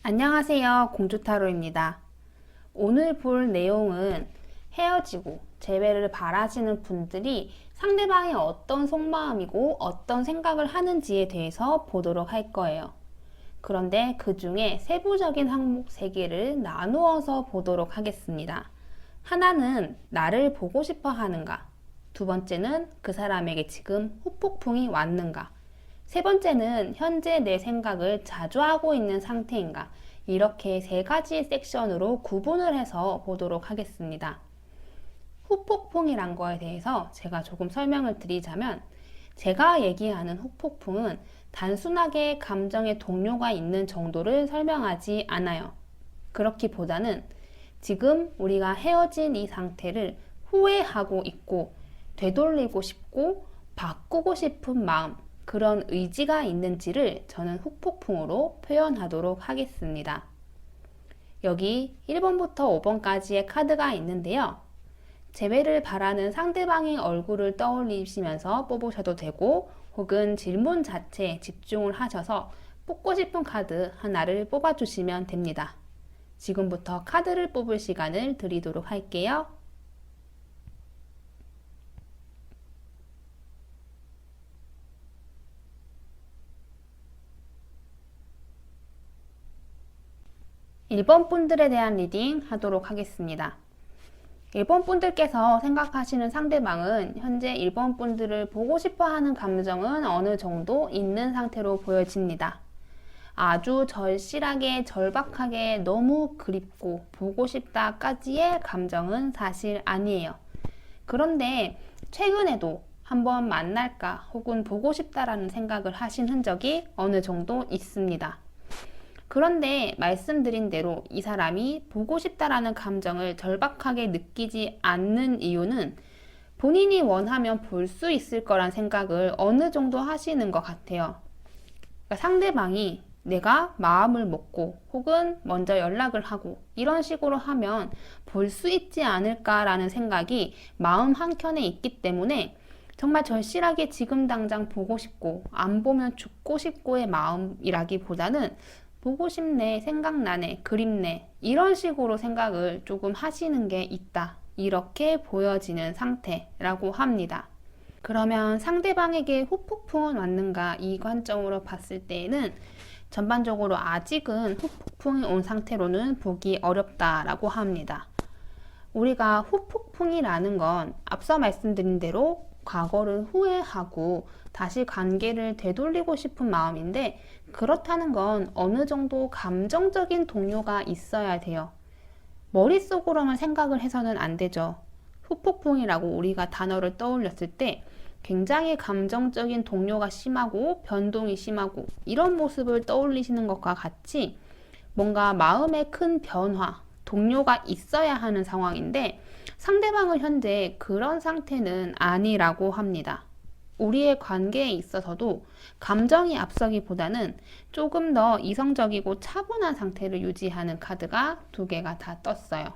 안녕하세요. 공주타로입니다. 오늘 볼 내용은 헤어지고 재회를 바라시는 분들이 상대방이 어떤 속마음이고 어떤 생각을 하는지에 대해서 보도록 할 거예요. 그런데 그 중에 세부적인 항목 3개를 나누어서 보도록 하겠습니다. 하나는 나를 보고 싶어 하는가? 두 번째는 그 사람에게 지금 후폭풍이 왔는가? 세 번째는 현재 내 생각을 자주 하고 있는 상태인가? 이렇게 3가지 섹션으로 구분을 해서 보도록 하겠습니다. 후폭풍이란 거에 대해서 제가 조금 설명을 드리자면, 제가 얘기하는 후폭풍은 단순하게 감정의 동요가 있는 정도를 설명하지 않아요. 그렇기보다는 지금 우리가 헤어진 이 상태를 후회하고 있고 되돌리고 싶고 바꾸고 싶은 마음, 그런 의지가 있는지를 저는 후폭풍으로 표현하도록 하겠습니다. 여기 1번부터 5번까지의 카드가 있는데요. 재회를 바라는 상대방의 얼굴을 떠올리시면서 뽑으셔도 되고, 혹은 질문 자체에 집중을 하셔서 뽑고 싶은 카드 하나를 뽑아주시면 됩니다. 지금부터 카드를 뽑을 시간을 드리도록 할게요. (1번) 분들에 대한 리딩 하도록 하겠습니다. 1번 분들께서 생각하시는 상대방은 현재 1번 분들을 보고 싶어 하는 감정은 어느 정도 있는 상태로 보여집니다. 아주 절실하게 절박하게 너무 그립고 보고 싶다까지의 감정은 사실 아니에요. 그런데 최근에도 한번 만날까 혹은 보고 싶다라는 생각을 하신 흔적이 어느 정도 있습니다. 그런데 말씀드린 대로 이 사람이 보고 싶다라는 감정을 절박하게 느끼지 않는 이유는 본인이 원하면 볼 수 있을 거란 생각을 어느 정도 하시는 것 같아요. 그러니까 상대방이 내가 마음을 먹고 혹은 먼저 연락을 하고 이런 식으로 하면 볼 수 있지 않을까라는 생각이 마음 한켠에 있기 때문에 정말 절실하게 지금 당장 보고 싶고 안 보면 죽고 싶고의 마음이라기보다는 보고 싶네, 생각나네, 그립네, 이런 식으로 생각을 조금 하시는 게 있다, 이렇게 보여지는 상태라고 합니다. 그러면 상대방에게 후폭풍은 왔는가, 이 관점으로 봤을 때에는 전반적으로 아직은 후폭풍이 온 상태로는 보기 어렵다라고 합니다. 우리가 후폭풍이라는 건 앞서 말씀드린 대로 과거를 후회하고 다시 관계를 되돌리고 싶은 마음인데, 그렇다는 건 어느 정도 감정적인 동요가 있어야 돼요. 머릿속으로만 생각을 해서는 안 되죠. 후폭풍이라고 우리가 단어를 떠올렸을 때 굉장히 감정적인 동요가 심하고 변동이 심하고 이런 모습을 떠올리시는 것과 같이 뭔가 마음의 큰 변화, 동요가 있어야 하는 상황인데, 상대방은 현재 그런 상태는 아니라고 합니다. 우리의 관계에 있어서도 감정이 앞서기보다는 조금 더 이성적이고 차분한 상태를 유지하는 카드가 2개가 다 떴어요.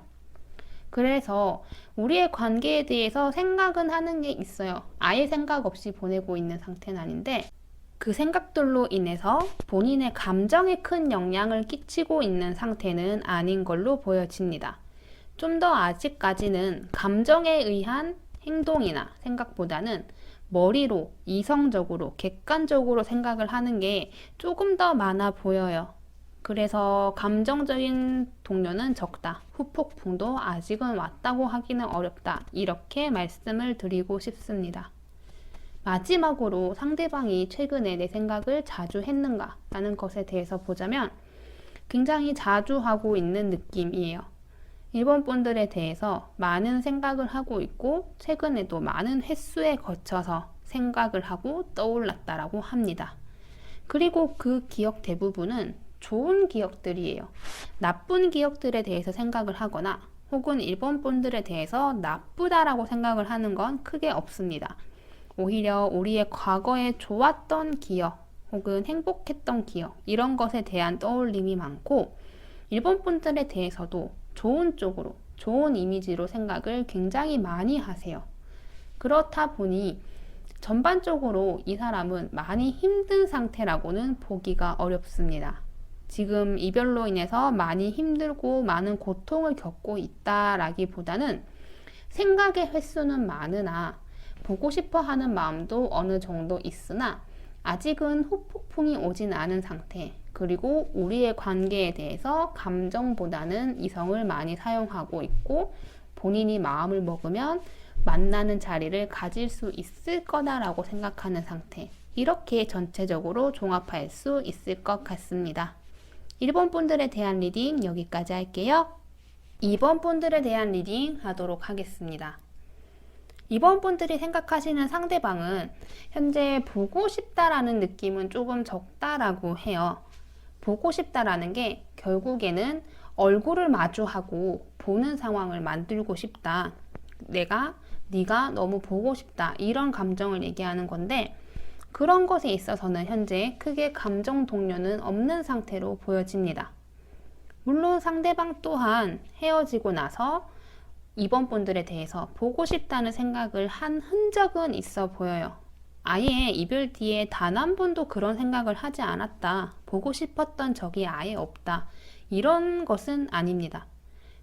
그래서 우리의 관계에 대해서 생각은 하는 게 있어요. 아예 생각 없이 보내고 있는 상태는 아닌데, 그 생각들로 인해서 본인의 감정에 큰 영향을 끼치고 있는 상태는 아닌 걸로 보여집니다. 좀 더 아직까지는 감정에 의한 행동이나 생각보다는 머리로 이성적으로 객관적으로 생각을 하는 게 조금 더 많아 보여요. 그래서 감정적인 동요는 적다, 후폭풍도 아직은 왔다고 하기는 어렵다, 이렇게 말씀을 드리고 싶습니다. 마지막으로 상대방이 최근에 내 생각을 자주 했는가 라는 것에 대해서 보자면 굉장히 자주 하고 있는 느낌이에요. 1번 분들에 대해서 많은 생각을 하고 있고 최근에도 많은 횟수에 거쳐서 생각을 하고 떠올랐다라고 합니다. 그리고 그 기억 대부분은 좋은 기억들이에요. 나쁜 기억들에 대해서 생각을 하거나 혹은 1번 분들에 대해서 나쁘다라고 생각을 하는 건 크게 없습니다. 오히려 우리의 과거에 좋았던 기억 혹은 행복했던 기억, 이런 것에 대한 떠올림이 많고, 1번 분들에 대해서도 좋은 쪽으로, 좋은 이미지로 생각을 굉장히 많이 하세요. 그렇다 보니 전반적으로 이 사람은 많이 힘든 상태라고는 보기가 어렵습니다. 지금 이별로 인해서 많이 힘들고 많은 고통을 겪고 있다라기보다는 생각의 횟수는 많으나 보고 싶어 하는 마음도 어느 정도 있으나 아직은 후폭풍이 오진 않은 상태, 그리고 우리의 관계에 대해서 감정보다는 이성을 많이 사용하고 있고 본인이 마음을 먹으면 만나는 자리를 가질 수 있을 거다라고 생각하는 상태, 이렇게 전체적으로 종합할 수 있을 것 같습니다. 1번 분들에 대한 리딩 여기까지 할게요. 2번 분들에 대한 리딩 하도록 하겠습니다. 2번 분들이 생각하시는 상대방은 현재 보고 싶다라는 느낌은 조금 적다라고 해요. 보고 싶다라는 게 결국에는 얼굴을 마주하고 보는 상황을 만들고 싶다. 네가 너무 보고 싶다. 이런 감정을 얘기하는 건데 그런 것에 있어서는 현재 크게 감정 동요는 없는 상태로 보여집니다. 물론 상대방 또한 헤어지고 나서 2번 분들에 대해서 보고 싶다는 생각을 한 흔적은 있어 보여요. 아예 이별 뒤에 단 한 번도 그런 생각을 하지 않았다. 보고 싶었던 적이 아예 없다. 이런 것은 아닙니다.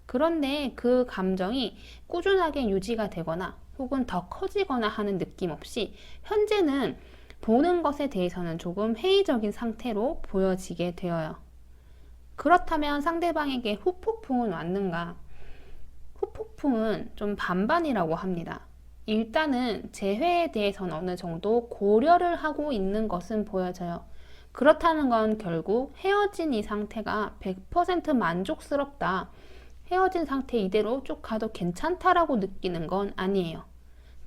그런데 그 감정이 꾸준하게 유지가 되거나 혹은 더 커지거나 하는 느낌 없이 현재는 보는 것에 대해서는 조금 회의적인 상태로 보여지게 되어요. 그렇다면 상대방에게 후폭풍은 왔는가? 후폭풍은 좀 반반이라고 합니다. 일단은 재회에 대해서는 어느 정도 고려를 하고 있는 것은 보여져요. 그렇다는 건 결국 헤어진 이 상태가 100% 만족스럽다. 헤어진 상태 이대로 쭉 가도 괜찮다라고 느끼는 건 아니에요.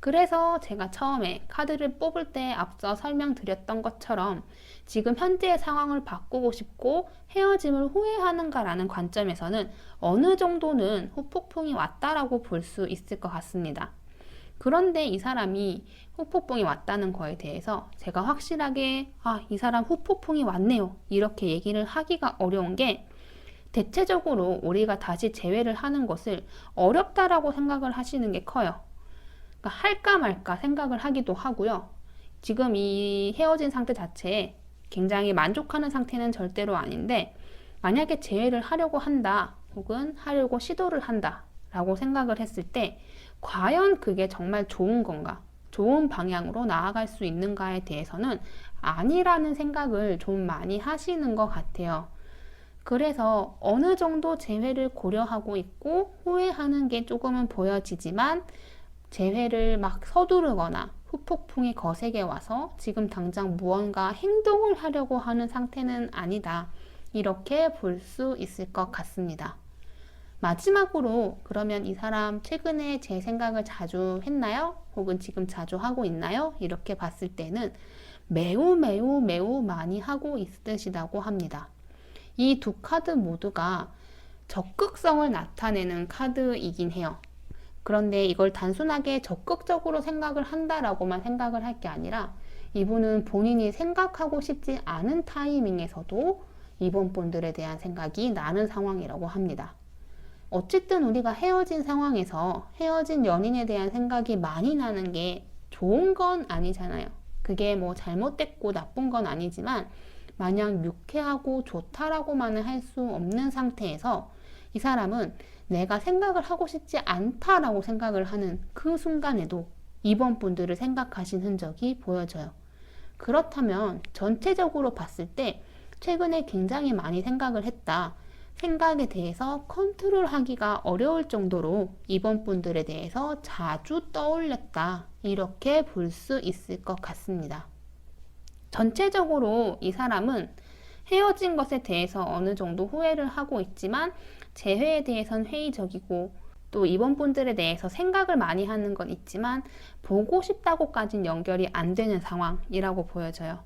그래서 제가 처음에 카드를 뽑을 때 앞서 설명드렸던 것처럼 지금 현재의 상황을 바꾸고 싶고 헤어짐을 후회하는가라는 관점에서는 어느 정도는 후폭풍이 왔다라고 볼 수 있을 것 같습니다. 그런데 이 사람이 후폭풍이 왔다는 거에 대해서 제가 확실하게 이 사람 후폭풍이 왔네요. 이렇게 얘기를 하기가 어려운 게 대체적으로 우리가 다시 재회를 하는 것을 어렵다라고 생각을 하시는 게 커요. 그러니까 할까 말까 생각을 하기도 하고요. 지금 이 헤어진 상태 자체에 굉장히 만족하는 상태는 절대로 아닌데 만약에 재회를 하려고 한다 혹은 하려고 시도를 한다 라고 생각을 했을 때 과연 그게 정말 좋은 건가? 좋은 방향으로 나아갈 수 있는가에 대해서는 아니라는 생각을 좀 많이 하시는 것 같아요. 그래서 어느 정도 재회를 고려하고 있고 후회하는 게 조금은 보여지지만 재회를 막 서두르거나 후폭풍이 거세게 와서 지금 당장 무언가 행동을 하려고 하는 상태는 아니다. 이렇게 볼 수 있을 것 같습니다. 마지막으로 그러면 이 사람 최근에 제 생각을 자주 했나요? 혹은 지금 자주 하고 있나요? 이렇게 봤을 때는 매우 많이 하고 있으시다고 합니다. 이 두 카드 모두가 적극성을 나타내는 카드이긴 해요. 그런데 이걸 단순하게 적극적으로 생각을 한다라고만 생각을 할 게 아니라 이분은 본인이 생각하고 싶지 않은 타이밍에서도 이번 분들에 대한 생각이 나는 상황이라고 합니다. 어쨌든 우리가 헤어진 상황에서 헤어진 연인에 대한 생각이 많이 나는 게 좋은 건 아니잖아요. 그게 뭐 잘못됐고 나쁜 건 아니지만 마냥 유쾌하고 좋다라고만은 할 수 없는 상태에서 이 사람은 내가 생각을 하고 싶지 않다라고 생각을 하는 그 순간에도 이번 분들을 생각하신 흔적이 보여져요. 그렇다면 전체적으로 봤을 때 최근에 굉장히 많이 생각을 했다. 생각에 대해서 컨트롤하기가 어려울 정도로 이번 분들에 대해서 자주 떠올렸다. 이렇게 볼 수 있을 것 같습니다. 전체적으로 이 사람은 헤어진 것에 대해서 어느 정도 후회를 하고 있지만 재회에 대해선 회의적이고 또 이번 분들에 대해서 생각을 많이 하는 건 있지만 보고 싶다고까지는 연결이 안 되는 상황이라고 보여져요.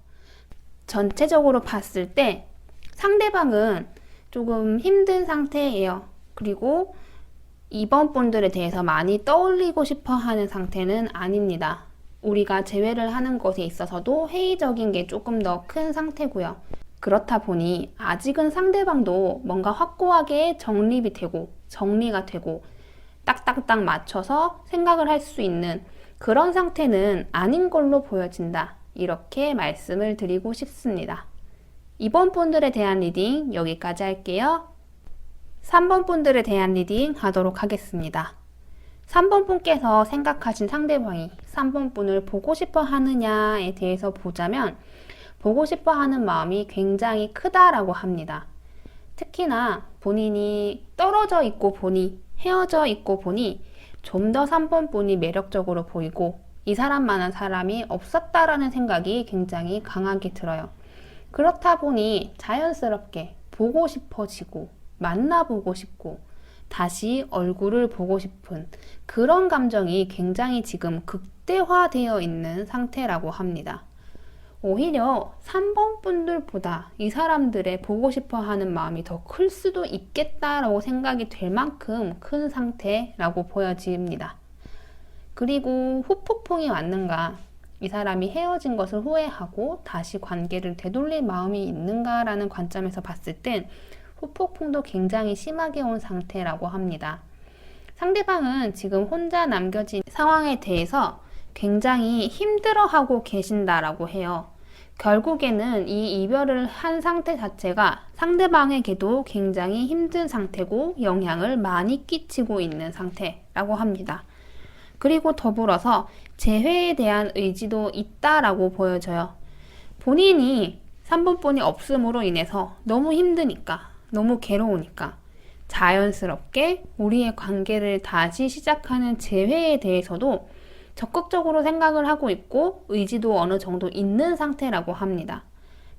전체적으로 봤을 때 상대방은 조금 힘든 상태예요. 그리고 이번 분들에 대해서 많이 떠올리고 싶어 하는 상태는 아닙니다. 우리가 재회를 하는 것에 있어서도 회의적인 게 조금 더 큰 상태고요. 그렇다 보니 아직은 상대방도 뭔가 확고하게 정립이 되고 정리가 되고 딱딱딱 맞춰서 생각을 할 수 있는 그런 상태는 아닌 걸로 보여진다. 이렇게 말씀을 드리고 싶습니다. 2번 분들에 대한 리딩 여기까지 할게요. 3번 분들에 대한 리딩 하도록 하겠습니다. 3번 분께서 생각하신 상대방이 3번 분을 보고 싶어 하느냐에 대해서 보자면 보고 싶어 하는 마음이 굉장히 크다라고 합니다. 특히나 본인이 떨어져 있고 보니, 헤어져 있고 보니 좀 더 3번 분이 매력적으로 보이고 이 사람만한 사람이 없었다라는 생각이 굉장히 강하게 들어요. 그렇다 보니 자연스럽게 보고 싶어지고 만나보고 싶고 다시 얼굴을 보고 싶은 그런 감정이 굉장히 지금 극대화되어 있는 상태라고 합니다. 오히려 3번 분들보다 이 사람들의 보고 싶어 하는 마음이 더 클 수도 있겠다라고 생각이 될 만큼 큰 상태라고 보여집니다. 그리고 후폭풍이 왔는가, 이 사람이 헤어진 것을 후회하고 다시 관계를 되돌릴 마음이 있는가라는 관점에서 봤을 땐 후폭풍도 굉장히 심하게 온 상태라고 합니다. 상대방은 지금 혼자 남겨진 상황에 대해서 굉장히 힘들어하고 계신다라고 해요. 결국에는 이 이별을 한 상태 자체가 상대방에게도 굉장히 힘든 상태고 영향을 많이 끼치고 있는 상태라고 합니다. 그리고 더불어서 재회에 대한 의지도 있다라고 보여져요. 본인이 3번 분이 없음으로 인해서 너무 힘드니까, 너무 괴로우니까 자연스럽게 우리의 관계를 다시 시작하는 재회에 대해서도 적극적으로 생각을 하고 있고 의지도 어느 정도 있는 상태라고 합니다.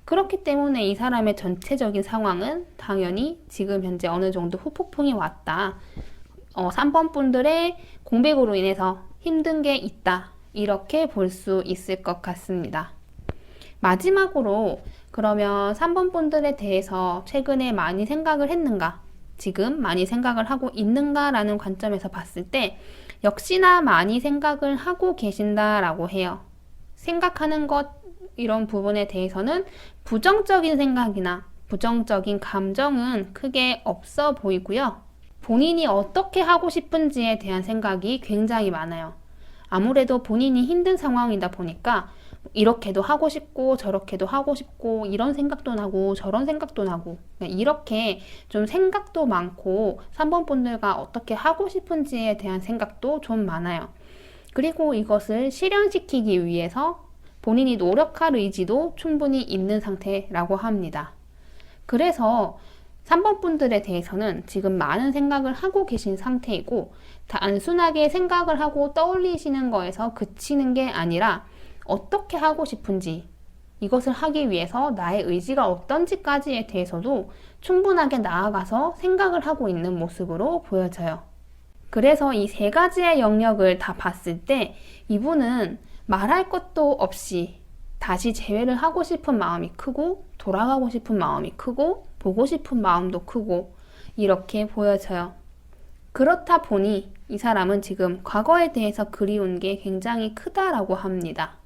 그렇기 때문에 이 사람의 전체적인 상황은 당연히 지금 현재 어느 정도 후폭풍이 왔다. 3번 분들의 공백으로 인해서 힘든 게 있다. 이렇게 볼 수 있을 것 같습니다. 마지막으로 그러면 3번 분들에 대해서 최근에 많이 생각을 했는가? 지금 많이 생각을 하고 있는가라는 관점에서 봤을 때 역시나 많이 생각을 하고 계신다라고 해요. 생각하는 것 이런 부분에 대해서는 부정적인 생각이나 부정적인 감정은 크게 없어 보이고요. 본인이 어떻게 하고 싶은지에 대한 생각이 굉장히 많아요. 아무래도 본인이 힘든 상황이다 보니까 이렇게도 하고 싶고 저렇게도 하고 싶고 이런 생각도 나고 저런 생각도 나고 이렇게 좀 생각도 많고 3번 분들과 어떻게 하고 싶은지에 대한 생각도 좀 많아요. 그리고 이것을 실현시키기 위해서 본인이 노력할 의지도 충분히 있는 상태라고 합니다. 그래서 3번 분들에 대해서는 지금 많은 생각을 하고 계신 상태이고 단순하게 생각을 하고 떠올리시는 거에서 그치는 게 아니라 어떻게 하고 싶은지, 이것을 하기 위해서 나의 의지가 어떤지까지에 대해서도 충분하게 나아가서 생각을 하고 있는 모습으로 보여져요. 그래서 이 세 가지의 영역을 다 봤을 때 이분은 말할 것도 없이 다시 재회를 하고 싶은 마음이 크고 돌아가고 싶은 마음이 크고 보고 싶은 마음도 크고 이렇게 보여져요. 그렇다 보니 이 사람은 지금 과거에 대해서 그리운 게 굉장히 크다라고 합니다.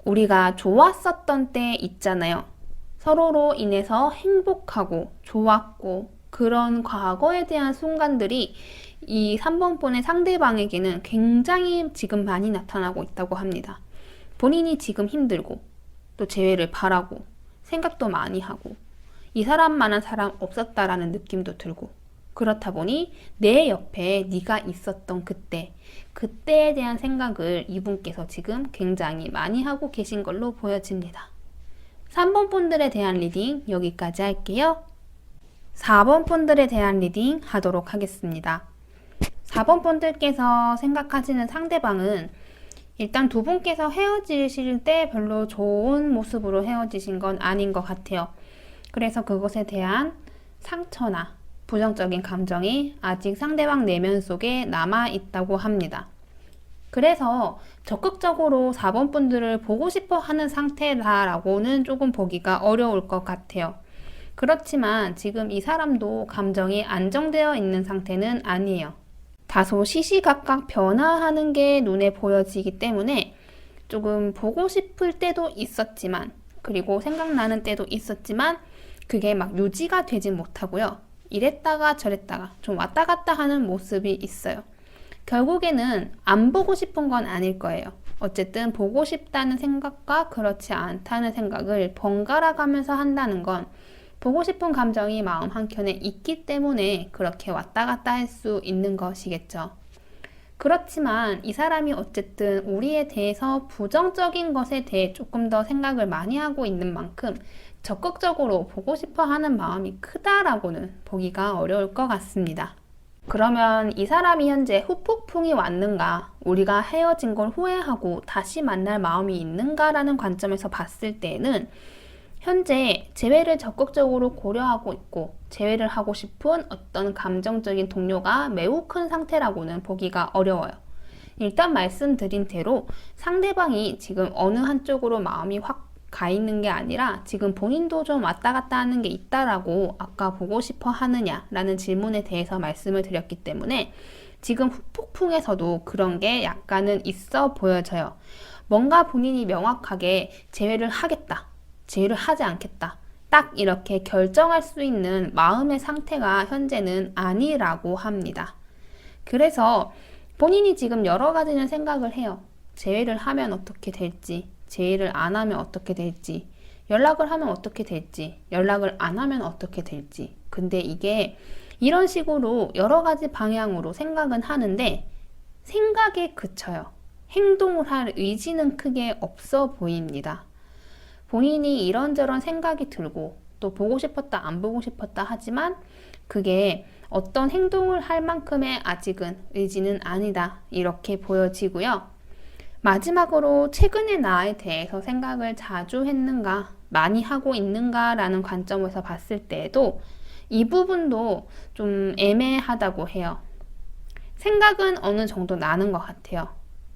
우리가 좋았었던 때 있잖아요. 서로로 인해서 행복하고 좋았고 그런 과거에 대한 순간들이 이 3번 분의 상대방에게는 굉장히 지금 많이 나타나고 있다고 합니다. 본인이 지금 힘들고 또 재회를 바라고 생각도 많이 하고 이 사람만한 사람 없었다라는 느낌도 들고 그렇다 보니 내 옆에 네가 있었던 그때에 대한 생각을 이분께서 지금 굉장히 많이 하고 계신 걸로 보여집니다. 3번 분들에 대한 리딩 여기까지 할게요. 4번 분들에 대한 리딩 하도록 하겠습니다. 4번 분들께서 생각하시는 상대방은 일단 두 분께서 헤어지실 때 별로 좋은 모습으로 헤어지신 건 아닌 것 같아요. 그래서 그것에 대한 상처나 부정적인 감정이 아직 상대방 내면 속에 남아 있다고 합니다. 그래서 적극적으로 4번 분들을 보고 싶어 하는 상태다라고는 조금 보기가 어려울 것 같아요. 그렇지만 지금 이 사람도 감정이 안정되어 있는 상태는 아니에요. 다소 시시각각 변화하는 게 눈에 보여지기 때문에 조금 보고 싶을 때도 있었지만 그리고 생각나는 때도 있었지만 그게 막 유지가 되진 못하고요. 이랬다가 저랬다가 좀 왔다 갔다 하는 모습이 있어요. 결국에는 안 보고 싶은 건 아닐 거예요. 어쨌든 보고 싶다는 생각과 그렇지 않다는 생각을 번갈아 가면서 한다는 건 보고 싶은 감정이 마음 한켠에 있기 때문에 그렇게 왔다 갔다 할 수 있는 것이겠죠. 그렇지만 이 사람이 어쨌든 우리에 대해서 부정적인 것에 대해 조금 더 생각을 많이 하고 있는 만큼 적극적으로 보고 싶어 하는 마음이 크다라고는 보기가 어려울 것 같습니다. 그러면 이 사람이 현재 후폭풍이 왔는가, 우리가 헤어진 걸 후회하고 다시 만날 마음이 있는가라는 관점에서 봤을 때는 현재 재회를 적극적으로 고려하고 있고 재회를 하고 싶은 어떤 감정적인 동료가 매우 큰 상태라고는 보기가 어려워요. 일단 말씀드린 대로 상대방이 지금 어느 한쪽으로 마음이 확 가 있는 게 아니라 지금 본인도 좀 왔다 갔다 하는 게 있다라고 아까 보고 싶어 하느냐라는 질문에 대해서 말씀을 드렸기 때문에 지금 후폭풍에서도 그런 게 약간은 있어 보여져요. 뭔가 본인이 명확하게 재회를 하겠다, 재회를 하지 않겠다, 딱 이렇게 결정할 수 있는 마음의 상태가 현재는 아니라고 합니다. 그래서 본인이 지금 여러 가지는 생각을 해요. 재회를 하면 어떻게 될지, 재회를 안 하면 어떻게 될지, 연락을 하면 어떻게 될지, 연락을 안 하면 어떻게 될지. 근데 이게 이런 식으로 여러 가지 방향으로 생각은 하는데 생각에 그쳐요. 행동을 할 의지는 크게 없어 보입니다. 본인이 이런저런 생각이 들고 또 보고 싶었다 안 보고 싶었다 하지만 그게 어떤 행동을 할 만큼의 아직은 의지는 아니다, 이렇게 보여지고요. 마지막으로 최근의 나에 대해서 생각을 자주 했는가, 많이 하고 있는가 라는 관점에서 봤을 때에도 이 부분도 좀 애매하다고 해요. 생각은 어느 정도 나는 것 같아요.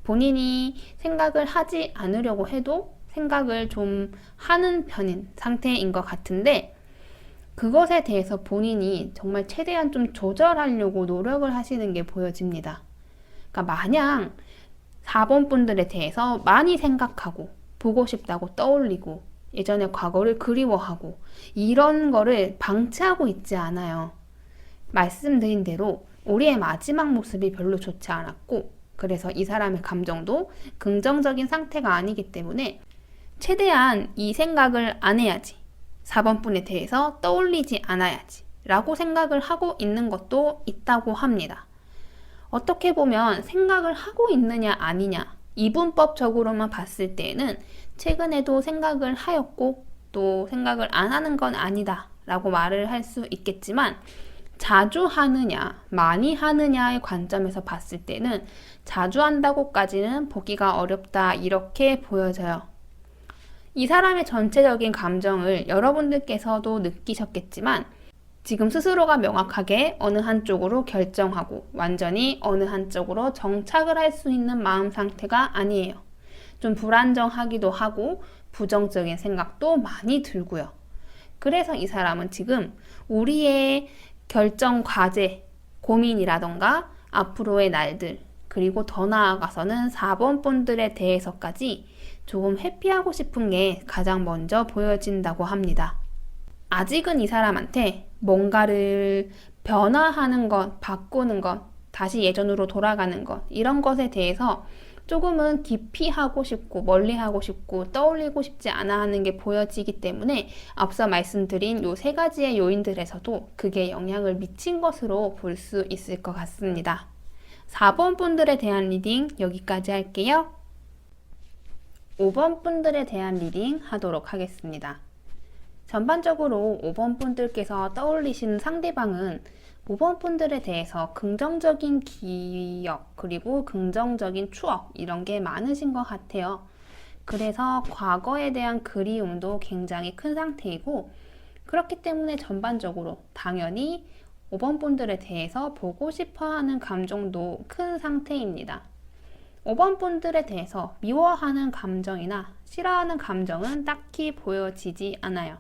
본인이 생각을 하지 않으려고 해도 생각을 좀 하는 편인 상태인 것 같은데 그것에 대해서 본인이 정말 최대한 좀 조절하려고 노력을 하시는 게 보여집니다. 그러니까 마냥 4번 분들에 대해서 많이 생각하고 보고 싶다고 떠올리고 예전의 과거를 그리워하고 이런 거를 방치하고 있지 않아요. 말씀드린 대로 우리의 마지막 모습이 별로 좋지 않았고 그래서 이 사람의 감정도 긍정적인 상태가 아니기 때문에 최대한 이 생각을 안 해야지, 4번 분에 대해서 떠올리지 않아야지 라고 생각을 하고 있는 것도 있다고 합니다. 어떻게 보면 생각을 하고 있느냐 아니냐, 이분법적으로만 봤을 때는 최근에도 생각을 하였고 또 생각을 안 하는 건 아니다 라고 말을 할 수 있겠지만 자주 하느냐 많이 하느냐의 관점에서 봤을 때는 자주 한다고까지는 보기가 어렵다, 이렇게 보여져요. 이 사람의 전체적인 감정을 여러분들께서도 느끼셨겠지만 지금 스스로가 명확하게 어느 한쪽으로 결정하고 완전히 어느 한쪽으로 정착을 할 수 있는 마음 상태가 아니에요. 좀 불안정하기도 하고 부정적인 생각도 많이 들고요. 그래서 이 사람은 지금 우리의 결정 과제, 고민이라던가 앞으로의 날들, 그리고 더 나아가서는 4번 분들에 대해서까지 조금 회피하고 싶은 게 가장 먼저 보여진다고 합니다. 아직은 이 사람한테 뭔가를 변화하는 것, 바꾸는 것, 다시 예전으로 돌아가는 것, 이런 것에 대해서 조금은 깊이 하고 싶고 멀리 하고 싶고 떠올리고 싶지 않아 하는 게 보여지기 때문에 앞서 말씀드린 요 3가지의 요인들에서도 그게 영향을 미친 것으로 볼 수 있을 것 같습니다. 4번 분들에 대한 리딩 여기까지 할게요. 5번 분들에 대한 리딩 하도록 하겠습니다. 전반적으로 5번 분들께서 떠올리시는 상대방은 5번 분들에 대해서 긍정적인 기억 그리고 긍정적인 추억 이런 게 많으신 것 같아요. 그래서 과거에 대한 그리움도 굉장히 큰 상태이고 그렇기 때문에 전반적으로 당연히 5번 분들에 대해서 보고 싶어하는 감정도 큰 상태입니다. 5번 분들에 대해서 미워하는 감정이나 싫어하는 감정은 딱히 보여지지 않아요.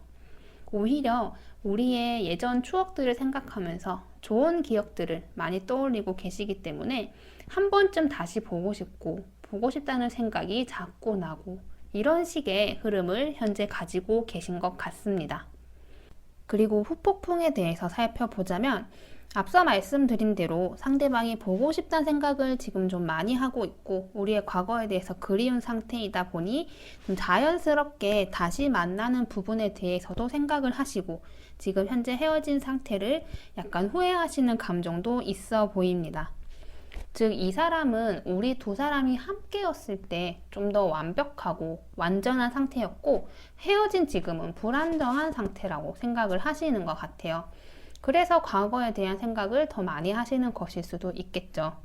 오히려 우리의 예전 추억들을 생각하면서 좋은 기억들을 많이 떠올리고 계시기 때문에 한 번쯤 다시 보고 싶고 보고 싶다는 생각이 자꾸 나고 이런 식의 흐름을 현재 가지고 계신 것 같습니다. 그리고 후폭풍에 대해서 살펴보자면 앞서 말씀드린 대로 상대방이 보고 싶다는 생각을 지금 좀 많이 하고 있고 우리의 과거에 대해서 그리운 상태이다 보니 좀 자연스럽게 다시 만나는 부분에 대해서도 생각을 하시고 지금 현재 헤어진 상태를 약간 후회하시는 감정도 있어 보입니다. 즉, 이 사람은 우리 두 사람이 함께였을 때 좀 더 완벽하고 완전한 상태였고 헤어진 지금은 불안정한 상태라고 생각을 하시는 것 같아요. 그래서 과거에 대한 생각을 더 많이 하시는 것일 수도 있겠죠.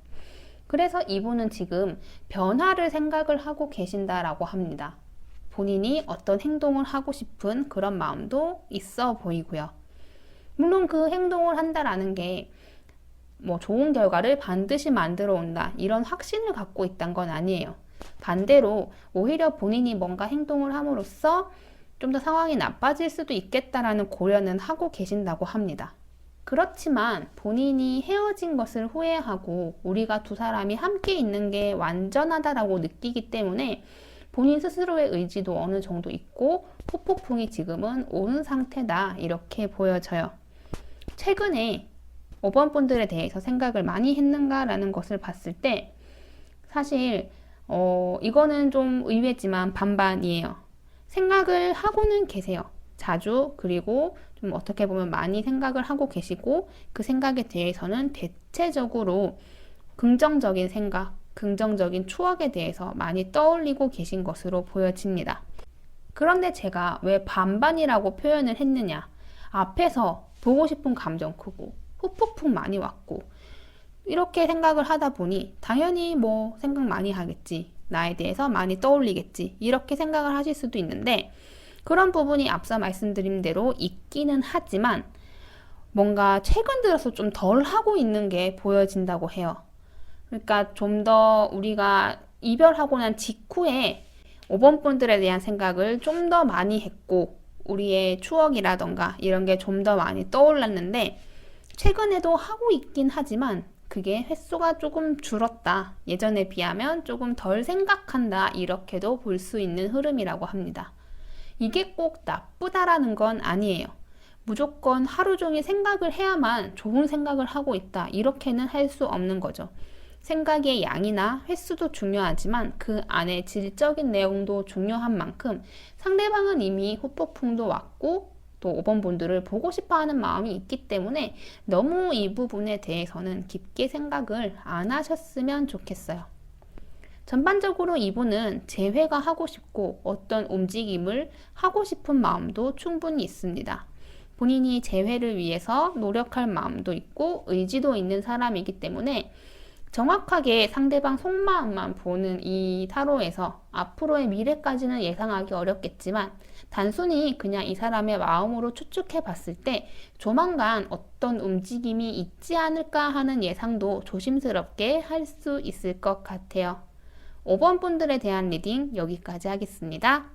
그래서 이분은 지금 변화를 생각을 하고 계신다라고 합니다. 본인이 어떤 행동을 하고 싶은 그런 마음도 있어 보이고요. 물론 그 행동을 한다라는 게 뭐 좋은 결과를 반드시 만들어 온다 이런 확신을 갖고 있단 건 아니에요. 반대로 오히려 본인이 뭔가 행동을 함으로써 좀 더 상황이 나빠질 수도 있겠다라는 고려는 하고 계신다고 합니다. 그렇지만 본인이 헤어진 것을 후회하고 우리가 두 사람이 함께 있는 게 완전하다라고 느끼기 때문에 본인 스스로의 의지도 어느 정도 있고 후폭풍이 지금은 오는 상태다 이렇게 보여져요. 최근에 5번 분들에 대해서 생각을 많이 했는가라는 것을 봤을 때 사실 이거는 좀 의외지만 반반이에요. 생각을 하고는 계세요. 자주, 그리고 좀 어떻게 보면 많이 생각을 하고 계시고 그 생각에 대해서는 대체적으로 긍정적인 생각, 긍정적인 추억에 대해서 많이 떠올리고 계신 것으로 보여집니다. 그런데 제가 왜 반반이라고 표현을 했느냐? 앞에서 보고 싶은 감정 크고 후폭풍 많이 왔고 이렇게 생각을 하다 보니 당연히 뭐 생각 많이 하겠지. 나에 대해서 많이 떠올리겠지. 이렇게 생각을 하실 수도 있는데 그런 부분이 앞서 말씀드린 대로 있기는 하지만 뭔가 최근 들어서 좀 덜 하고 있는 게 보여진다고 해요. 그러니까 좀 더 우리가 이별하고 난 직후에 5번 분들에 대한 생각을 좀 더 많이 했고 우리의 추억이라던가 이런 게 좀 더 많이 떠올랐는데 최근에도 하고 있긴 하지만 그게 횟수가 조금 줄었다. 예전에 비하면 조금 덜 생각한다. 이렇게도 볼 수 있는 흐름이라고 합니다. 이게 꼭 나쁘다라는 건 아니에요. 무조건 하루 종일 생각을 해야만 좋은 생각을 하고 있다. 이렇게는 할 수 없는 거죠. 생각의 양이나 횟수도 중요하지만 그 안에 질적인 내용도 중요한 만큼 상대방은 이미 후폭풍도 왔고 또 5번 분들을 보고 싶어 하는 마음이 있기 때문에 너무 이 부분에 대해서는 깊게 생각을 안 하셨으면 좋겠어요. 전반적으로 이분은 재회가 하고 싶고 어떤 움직임을 하고 싶은 마음도 충분히 있습니다. 본인이 재회를 위해서 노력할 마음도 있고 의지도 있는 사람이기 때문에 정확하게 상대방 속마음만 보는 이 타로에서 앞으로의 미래까지는 예상하기 어렵겠지만 단순히 그냥 이 사람의 마음으로 추측해 봤을 때 조만간 어떤 움직임이 있지 않을까 하는 예상도 조심스럽게 할 수 있을 것 같아요. 5번 분들에 대한 리딩 여기까지 하겠습니다.